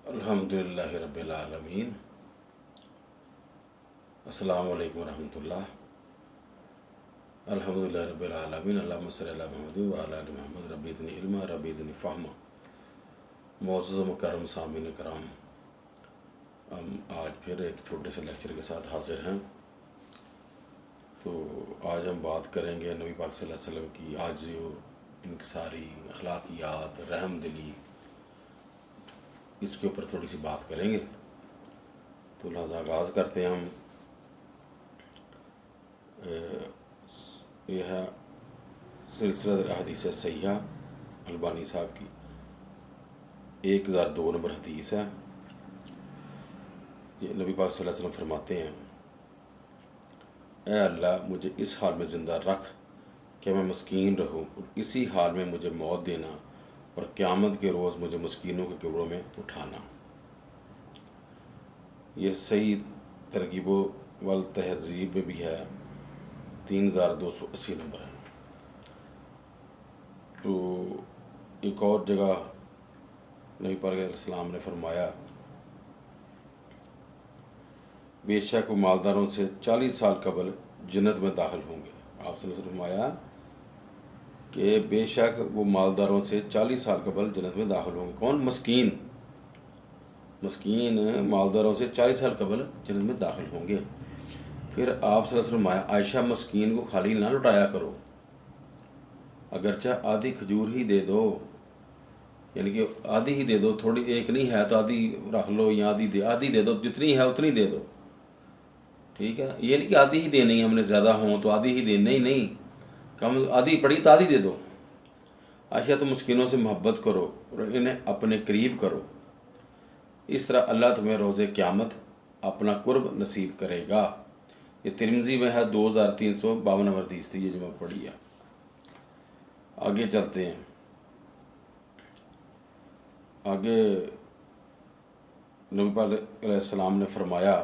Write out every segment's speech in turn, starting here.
अल्हम्दुलिल्लाह रब्बिल आलमीन। अस्सलामु अलैकुम वरहमतुल्लाह। अल्हम्दुलिल्लाह रब्बिल आलमीन। अल्लाहुम्मा सल्लि अला मुहम्मद व अला आलि मुहम्मद। Rabbi ज़िदनी इल्मा rabbi ज़िदनी फ़हमा। मुअज़्ज़ज़ मुकर्रम सामीन कराम, हम आज फिर एक छोटे से लेक्चर के साथ हाज़िर हैं। तो आज हम बात करेंगे नबी पाक सल्लल्लाहु अलैहि वसल्लम की आजिज़ी इनकिसारी, अखलाकियात, रहमदिली, इसके ऊपर थोड़ी सी बात करेंगे। तो लिहाजा आगाज़ करते हैं हम। यह है सिलसिला हदीस सहीहा अलबानी साहब की 1002 नंबर हदीस है। ये नबी पाक सल्लल्लाहु अलैहि वसल्लम फरमाते हैं, ऐ अल्लाह मुझे इस हाल में ज़िंदा रख कि मैं मस्कीन रहूं, और इसी हाल में मुझे मौत देना, और क़यामत के रोज़ मुझे मस्कीनों के कब्रों में उठाना। ये सही तरगीब वल तहज़ीब में भी है, 3280 नंबर है। तो एक और जगह नबी पाक अलैहिस्सलाम ने फरमाया, बेशक वो मालदारों से 40 साल कबल जन्नत में दाखिल होंगे। आपने फरमाया कि बेशक वो मालदारों से 40 साल कबल जन्नत में दाखिल होंगे। कौन? मस्कीन। मस्कीन मालदारों से 40 साल कबल जन्नत में दाखिल होंगे। फिर आप सल्लल्लाहु अलैहि वसल्लम फरमाया, आयशा मस्कीन को खाली ना लुटाया करो, अगरचा आधी खजूर ही दे दो, यानी कि आधी ही दे दो, थोड़ी एक नहीं है तो आधी रख लो, या आधी दे दो, जितनी है उतनी दे दो। ठीक है, ये नहीं कि आधी ही देनी है, हमने ज़्यादा हो तो आधी ही देनी, नहीं, कम आधी पड़ी तो आधी दे दो। आयशा तो मस्कीनों से मोहब्बत करो और इन्हें अपने करीब करो, इस तरह अल्लाह तुम्हें रोज़े क़यामत अपना कुर्ब नसीब करेगा। ये तिरमिज़ी में है, 2352 नंबर हदीस थी, ये जो मैं पढ़ी है। आगे चलते हैं। आगे नबी पाक अलैहिस्सलाम ने फरमाया,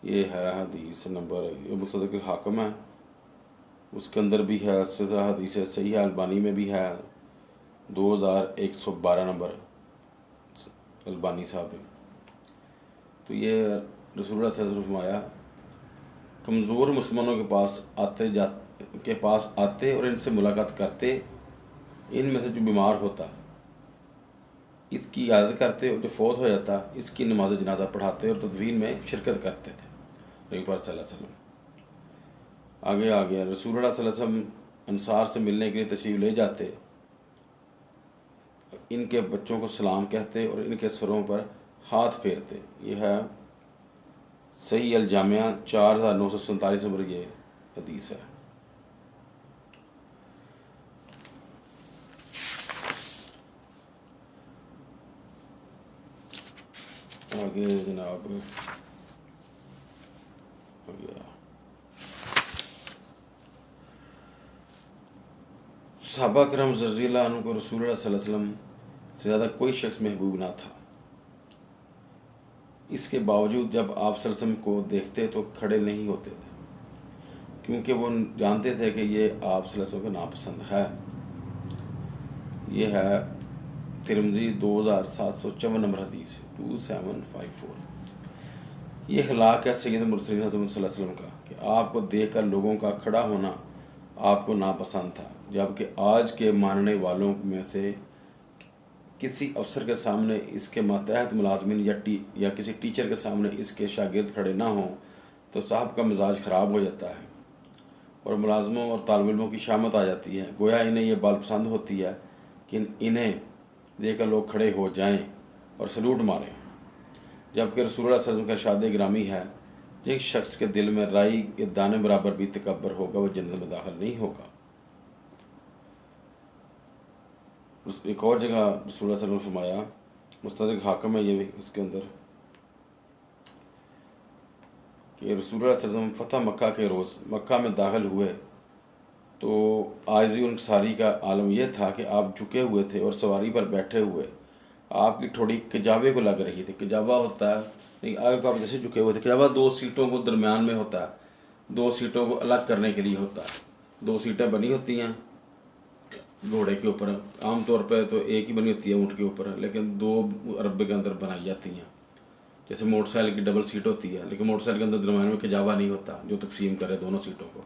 ये है हदीस नंबर, ये मुसद्दक़ हाकिम है, उसके अंदर भी है, हदीस सही है, अलबानी में भी है, 2112 नंबर अलबानी साहब में। तो ये रसूलुल्लाह सल्लल्लाहु अलैहि वसल्लम फरमाया, कमज़ोर मुसलमानों के पास आते और इनसे मुलाकात करते, इनमें से जो बीमार होता इसकी इयादत करते, और जो फौत हो जाता इसकी नमाज जनाजा पढ़ाते और तदफीन में शिरकत करते थे। नबी पाक सल्लल्लाहु अलैहि वसल्लम आगे आ गया, रसूलुल्लाह सल्लल्लाहु अलैहि वसल्लम अंसार से मिलने के लिए तशरीफ़ ले जाते, इनके बच्चों को सलाम कहते और इनके सरों पर हाथ फेरते। यह है सही अल जामिया 4947 नंबर ये हदीस है। आगे जनाब हो गया, सहाबा करम रज़ियल्लाहु अन्हुम को रसूलुल्लाह सल्लल्लाहु अलैहि वसल्लम से ज़्यादा कोई शख्स महबूब ना था। इसके बावजूद जब आप सल्लल्लाहु अलैहि वसल्लम को देखते तो खड़े नहीं होते थे, क्योंकि वो जानते थे कि ये आप सल्लल्लाहु अलैहि वसल्लम को नापसंद है। ये है तिरमिज़ी 2754 नंबर हदीस, 2754। ये अखलाक है सैयद मुरसलीन हज़रत सल्लल्लाहु अलैहि वसल्लम का कि आपको देखकर लोगों का खड़ा होना आपको नापसंद था, जबकि आज के मानने वालों में से किसी अफसर के सामने इसके मातहत मुलाजमिन या किसी टीचर के सामने इसके शागिर्द खड़े ना हों तो साहब का मिजाज ख़राब हो जाता है और मुलाजमों और तालिब इल्मों की शामत आ जाती है। गोया इन्हें यह बात पसंद होती है कि इन्हें देखकर लोग खड़े हो जाएं और सलूट मारें, जबकि रसूलुल्लाह सल्लल्लाहु अलैहि वसल्लम का इरशाद गिरामी है, जिस शख्स के दिल में राई के दाने बराबर भी तकब्बर होगा वह जन्नत में दाखिल नहीं होगा। एक और जगह रसूलुल्लाह सल्लल्लाहु अलैहि वसल्लम फरमाया, मुस्तदरक हाकिम है ये भी, इसके अंदर कि रसूलुल्लाह सल्लल्लाहु अलैहि वसल्लम फ़तह मक्का के रोज़ मक्का में दाखिल हुए तो आजिज़ी इनकिसारी का आलम यह था कि आप झुके हुए थे और सवारी पर बैठे हुए आपकी ठोड़ी कजावे को लग रही थी। कजावा होता है, नहीं आगे को आप जैसे झुके हुए थे, कजावा 2 सीटों को दरमियान में होता है, 2 सीटों को अलग करने के लिए होता है, 2 सीटें बनी होती हैं, घोड़े के ऊपर। आम तौर पे तो एक ही बनी होती है ऊँट के ऊपर, लेकिन 2 अरब के अंदर बनाई जाती हैं। जैसे मोटरसाइकिल की डबल सीट होती है, लेकिन मोटरसाइकिल के अंदर दरम्यान में कजावा नहीं होता जो तकसीम करे दोनों सीटों को।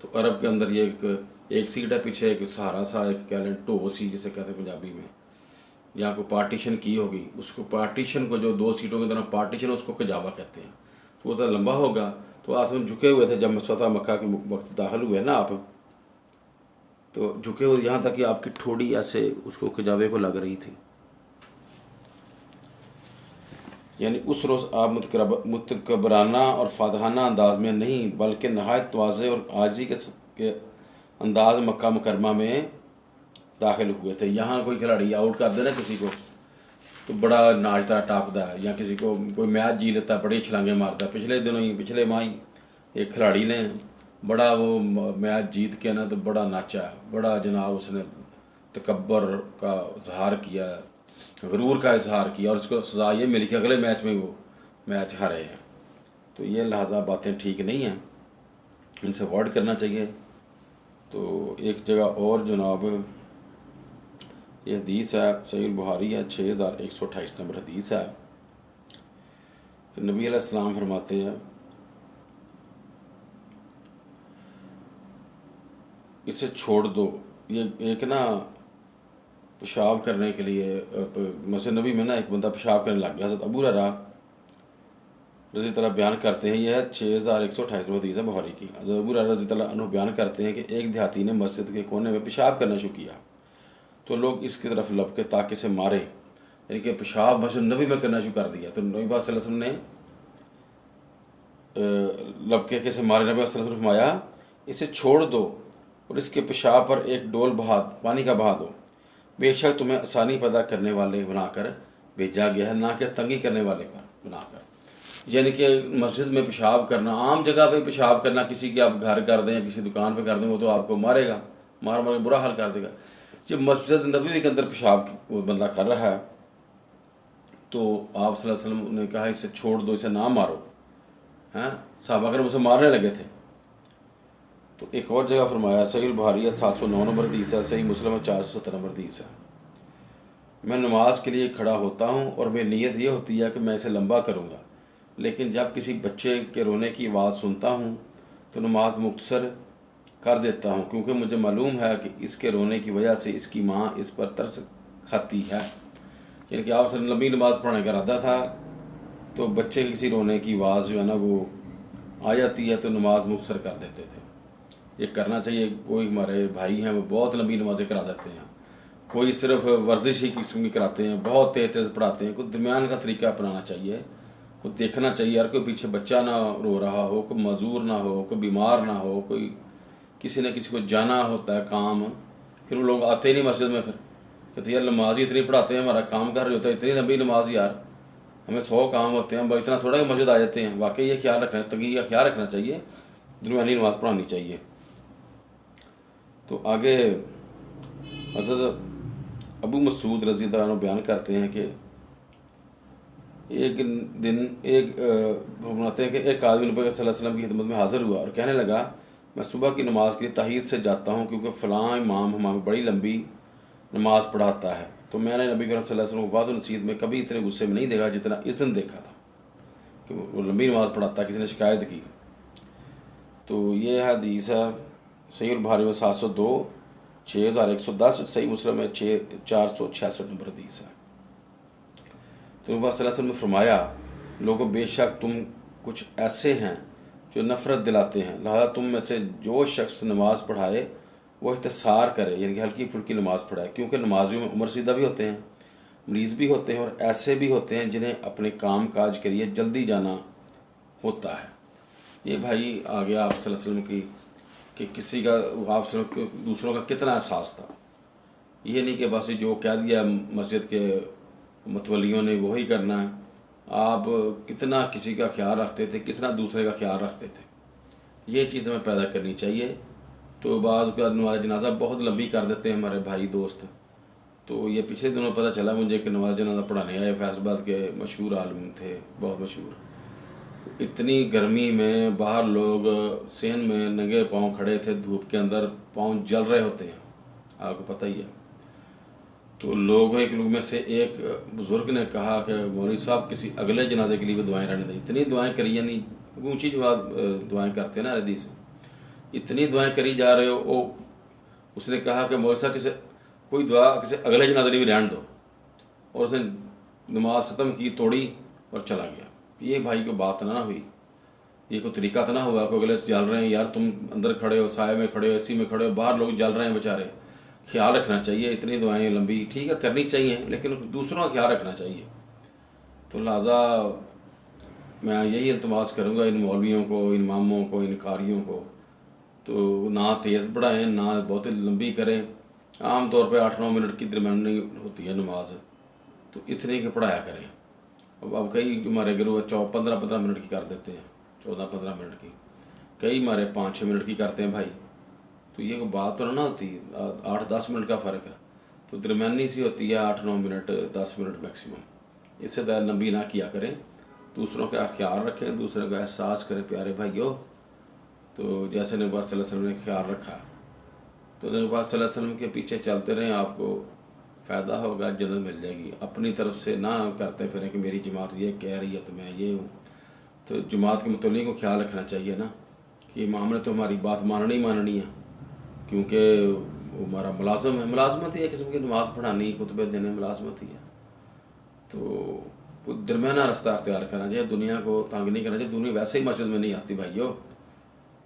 तो अरब के अंदर ये एक सीट है, पीछे एक सहारा सा, एक कह लें टो सी जिसे कहते हैं पंजाबी में, जहाँ को पार्टीशन की होगी, उसको पार्टीशन को जो 2 सीटों के तरह पार्टीशन, उसको कजावा कहते हैं। तो वो ज़रा लंबा होगा। तो आसमान झुके हुए थे जब स्वतः मक्का के वक्त दाखिल हुए ना आप, तो झुके हुए यहाँ तक कि आपकी ठोड़ी ऐसे उसको कजावे को लग रही थी। यानी उस रोज़ आप मुतकबराना और फातहाना अंदाज में नहीं, बल्कि नहायत वाज़े और आजी के अंदाज मक्का मुकरमा में दाखिल हुए थे। यहाँ कोई खिलाड़ी आउट कर दे ना किसी को, तो बड़ा नाचता टापता है, या किसी को कोई मैच जी लेता है, बड़ी छलांगे मारता है। पिछले माह ही एक खिलाड़ी ने बड़ा वो मैच जीत के ना तो बड़ा नाचा, बड़ा जनाब उसने तकब्बर का इजहार किया, गरूर का इजहार किया, और उसको सज़ा ये मिली कि अगले मैच में वो मैच हारे हैं। तो ये लिहाजा बातें ठीक नहीं हैं, इनसे अवॉइड करना चाहिए। तो एक जगह और जनाब ये हदीस है, सहीह बुखारी है, 6128 नंबर हदीस है कि नबी अलैहिस्सलाम फरमाते हैं, इसे छोड़ दो। ये एक ना पेशाब करने के लिए मस्जिद नबी में ना एक बंदा पेशाब करने लग गया। हज़रत अबू हुरैरा रज़ी तआला बयान करते हैं, यह 6128 नंबर हदीस है बुखारी की। हज़रत अबू हुरैरा रज़ी तआला अन्हु बयान करते हैं कि एक देहाती ने मस्जिद के कोने में पेशाब करना शुरू किया, तो लोग इसकी तरफ लपके ताकि से मारे, यानी कि पेशाब मस्जिद नबी में करना शुरू कर दिया। तो नबी पाक सल्लल्लाहु अलैहि वसल्लम ने लपके के से मारे। नबी सल्लल्लाहु अलैहि वसल्लम ने फरमाया, इसे छोड़ दो और इसके पेशाब पर एक डोल पानी का बहा दो, बेशक तुम्हें आसानी पैदा करने वाले बनाकर भेजा गया है, ना कि तंगी करने वाले पर बनाकर। यानी कि मस्जिद में पेशाब करना, आम जगह पे पेशाब करना, किसी के आप घर कर दें या किसी दुकान पे कर दें, वो तो आपको मारेगा, मार के बुरा हाल कर देगा। जब मस्जिद नबवी के अंदर पेशाब वो बंदा कर रहा है, तो आप सल्लल्लाहु अलैहि वसल्लम ने कहा इसे छोड़ दो, इसे ना मारो। हैं साहबा अगर उसे मारने लगे थे। तो एक और जगह फरमाया, सहीह बुखारी 709 नंबर हदीस है, सही मुस्लिम 470 नंबर हदीस है, मैं नमाज के लिए खड़ा होता हूँ और मेरी नीयत ये होती है कि मैं इसे लंबा करूँगा, लेकिन जब किसी बच्चे के रोने की आवाज़ सुनता हूँ तो नमाज मुख्तसर कर देता हूँ, क्योंकि मुझे मालूम है कि इसके रोने की वजह से इसकी माँ इस पर तरस खाती है। यानी कि आप लंबी नमाज पढ़ने का इरादा था, तो बच्चे की किसी रोने की आवाज़ जो है ना वो आ जाती है, तो नमाज मुख्तसर कर देते थे। ये करना चाहिए। कोई हमारे भाई हैं वो बहुत लंबी नमाज़ें करा देते हैं, कोई सिर्फ वर्जिश ही किस्म की कराते हैं, बहुत तेज़ तेज़ पढ़ाते हैं। कुछ दरमियान का तरीका अपनाना चाहिए, कुछ देखना चाहिए यार, कोई पीछे बच्चा ना रो रहा हो, कोई मजदूर ना हो, कोई बीमार ना हो, कोई किसी न किसी को जाना होता है काम, फिर वो लोग आते ही नहीं मस्जिद में, फिर कहते यार नमाज ही इतनी पढ़ाते हैं, हमारा काम कर रहे होता है, इतनी लंबी नमाज यार, हमें 100 काम होते हैं, इतना थोड़ा कि मस्जिद आ जाते हैं। वाकई ये ख्याल रखना, तकी का ख्याल रखना चाहिए, दरमियानी नमाज़ पढ़ानी चाहिए। तो आगे हज़रत अबू मसूद रज़ी अल्लाह अन्हु बयान करते हैं कि एक दिन बताते हैं कि एक आदमी नबी सल्लल्लाहु अलैहि वसल्लम की खिदमत में हाज़िर हुआ और कहने लगा, मैं सुबह की नमाज के लिए ताहीर से जाता हूँ, क्योंकि फ़लाँ इमाम हमें बड़ी लंबी नमाज पढ़ाता है। तो मैंने नबी सल्लल्लाहु अलैहि वसल्लम को वाज़ नसीहत में कभी इतने गुस्से में नहीं देखा जितना इस दिन देखा था कि वो लंबी नमाज़ पढ़ाता है। किसी ने शिकायत की। तो ये हदीस है सहीह बुखारी में 702, 6110, सही मुस्लिम में 466 नंबर हदीस है। तो नबी सल्लल्लाहु अलैहि वसल्लम ने फरमाया, लोगों बेशक तुम कुछ ऐसे हैं जो नफ़रत दिलाते हैं, लिहाजा तुम में से जो शख्स नमाज़ पढ़ाए वो इख्तिसार करे, यानी कि हल्की फुल्की नमाज़ पढ़ाए, क्योंकि नमाजियों में उम्र सीधा भी होते हैं, मरीज़ भी होते हैं, और ऐसे भी होते हैं जिन्हें अपने काम काज के लिए जल्दी जाना होता है। ये भाई आ गया आप सल्लल्लाहु अलैहि वसल्लम की कि किसी का आप दूसरों का कितना एहसास था। ये नहीं कि बस जो कह दिया मस्जिद के मतवलियों ने वही करना है। आप कितना किसी का ख्याल रखते थे, कितना दूसरे का ख्याल रखते थे, ये चीज़ हमें पैदा करनी चाहिए। तो बाज़ का नमाज जनाजा बहुत लंबी कर देते हैं हमारे भाई दोस्त। तो ये पिछले दिनों पता चला मुझे कि नमाज जनाजा पढ़ाने आए फैसलाबाद के मशहूर आलम थे, बहुत मशहूर। इतनी गर्मी में बाहर लोग सेन में नंगे पाँव खड़े थे, धूप के अंदर पाँव जल रहे होते हैं, آپ کو پتہ ہی ہے۔ تو لوگ میں سے ایک بزرگ نے کہا کہ مولوی صاحب کسی اگلے جنازے کے لیے بھی دعائیں رہنے دیں۔ اتنی دعائیں کری، یعنی اونچی دعائیں کرتے ہیں نا حدیث، اتنی دعائیں کری جا رہے ہو۔ اس نے کہا کہ مولوی صاحب کوئی دعا کسی اگلے جنازے کے لیے بھی رہنے دو، اور اس نے نماز ختم کی، توڑی اور چلا گیا۔ یہ بھائی کو بات نہ ہوئی، یہ کوئی طریقہ تو نہ ہوا کہ اگلے جل رہے ہیں، یار تم اندر کھڑے ہو، سائے میں کھڑے ہو، اے سی میں کھڑے ہو، باہر لوگ جل رہے ہیں بیچارے، خیال رکھنا چاہیے۔ اتنی دعائیں لمبی ٹھیک ہے کرنی چاہیے، لیکن دوسروں کا خیال رکھنا چاہیے۔ تو لہٰذا میں یہی التماس کروں گا ان مولویوں کو، ان اماموں کو، ان قاریوں کو، تو نہ تیز بڑھائیں نہ بہت لمبی کریں۔ عام طور پہ 8-9 منٹ کی درمیانی ہوتی ہے نماز، تو اتنے کے پڑھایا کریں۔ اب کئی ہمارے گروہ 15-15 منٹ کی کر دیتے ہیں، 14-15 منٹ کی، کئی ہمارے 5-6 منٹ کی کرتے ہیں بھائی۔ تو یہ کوئی بات تو نہ ہوتی، 8-10 منٹ کا فرق ہے، تو درمیانی سی ہوتی ہے 8-9 منٹ، 10 منٹ میکسیمم۔ اس سے زیادہ لمبی نہ کیا کریں، دوسروں کا خیال رکھیں، دوسروں کا احساس کریں پیارے بھائیو۔ تو جیسے نبی صلی اللہ علیہ وسلم نے خیال رکھا، تو نبی صلی اللہ علیہ وسلم کے پیچھے چلتے رہیں، آپ کو فائدہ ہوگا، جنت مل جائے گی۔ اپنی طرف سے نہ کرتے پھریں کہ میری جماعت یہ کہہ رہی ہے تو میں یہ ہوں۔ تو جماعت کے متعلق کو خیال رکھنا چاہیے نا کہ امام نے تو ہماری بات ماننی ہے، کیونکہ وہ ہمارا ملازم ہے، ملازمت ہی ہے قسم کی، نماز پڑھانی، خطبے دینے، ملازمت ہی ہے۔ تو درمیانہ راستہ اختیار کرنا چاہیے، دنیا کو تنگ نہیں کرنا چاہیے۔ دنیا ویسے ہی مسجد میں نہیں آتی بھائیو،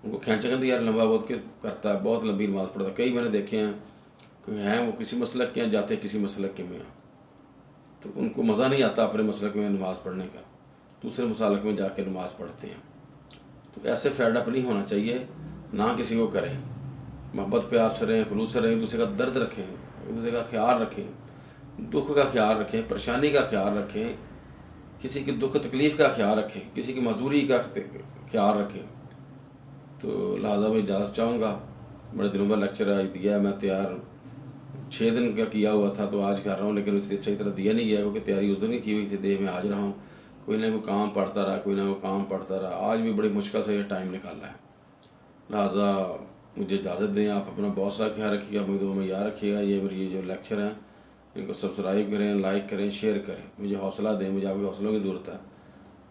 ان کو کھینچیں گے یار لمبا بہت کرتا ہے، بہت لمبی نماز پڑھتا ہے۔ کئی میں نے دیکھے ہیں کہ ہیں وہ کسی مسلک کے ہیں، جاتے کسی مسلک کے میں ہیں، تو ان کو مزہ نہیں آتا اپنے مسلک میں نماز پڑھنے کا، دوسرے مسالک میں جا کے نماز پڑھتے ہیں۔ تو ایسے فیڈ اپ نہیں ہونا چاہیے، نہ کسی کو کریں، محبت پیار سے رہیں، خلوص سے رہیں، ایک دوسرے کا درد رکھیں، ایک دوسرے کا خیال رکھیں، دکھ کا خیال رکھیں، پریشانی کا خیال رکھیں، کسی کی دکھ تکلیف کا خیال رکھیں، کسی کی معذوری کا خیال رکھیں۔ تو لہٰذا میں اجازت چاہوں گا، بڑے دنوں کا لیکچر آج دیا ہے، میں تیار 6 دن کا کیا ہوا تھا تو آج کر رہا ہوں، لیکن اس لیے صحیح طرح دیا نہیں گیا کیونکہ تیاری اس دن ہی کی ہوئی تھی، دیہ میں حاضر رہا ہوں، کوئی نہ کوئی کام پڑتا رہا، کوئی نہ کوئی کام پڑتا رہا۔ آج بھی بڑی مشکل سے یہ ٹائم نکالا ہے، لہٰذا مجھے اجازت دیں۔ آپ اپنا بہت سا خیال رکھیے گا، مجھے میں یاد رکھیے گا۔ یہ جو لیکچر ہیں ان کو سبسکرائب کریں، لائک کریں، شیئر کریں، مجھے حوصلہ دیں، مجھے آپ کے حوصلوں کی ضرورت ہے۔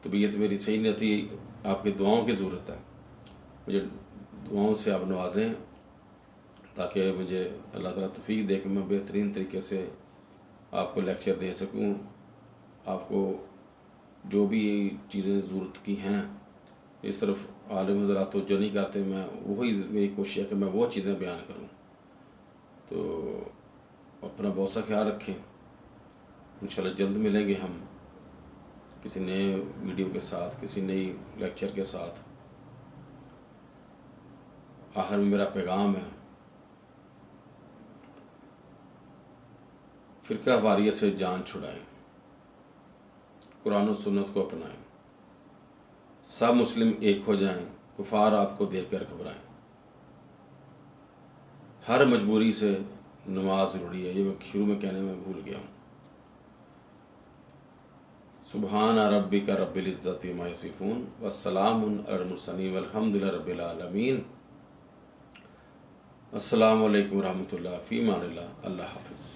طبیعت میری صحیح نہیں رہتی، آپ کی دعاؤں کی ضرورت ہے، مجھے دعاؤں سے آپ نوازیں تاکہ مجھے اللہ تعالیٰ توفیق دے کہ میں بہترین طریقے سے آپ کو لیکچر دے سکوں۔ آپ کو جو بھی چیزیں ضرورت کی ہیں، اس طرف عالم حضرات توجہ نہیں کرتے، میں وہی میری کوشش ہے کہ میں وہ چیزیں بیان کروں۔ تو اپنا بہت سا خیال رکھیں، انشاءاللہ جلد ملیں گے ہم کسی نئے ویڈیو کے ساتھ، کسی نئی لیکچر کے ساتھ۔ آخر میں میرا پیغام ہے، فرقہ واریت سے جان چھڑائیں، قرآن و سنت کو اپنائیں، سب مسلم ایک ہو جائیں، کفار آپ کو دیکھ کر گھبرائیں۔ ہر مجبوری سے نماز ضروری ہے، یہ میں شروع میں کہنے میں بھول گیا ہوں۔ سبحان ربک رب العزت عما یصفون والسلام علی المرسلین والحمد للہ رب العالمین۔ السلام علیکم ورحمۃ اللہ، فی امان اللہ، اللہ حافظ۔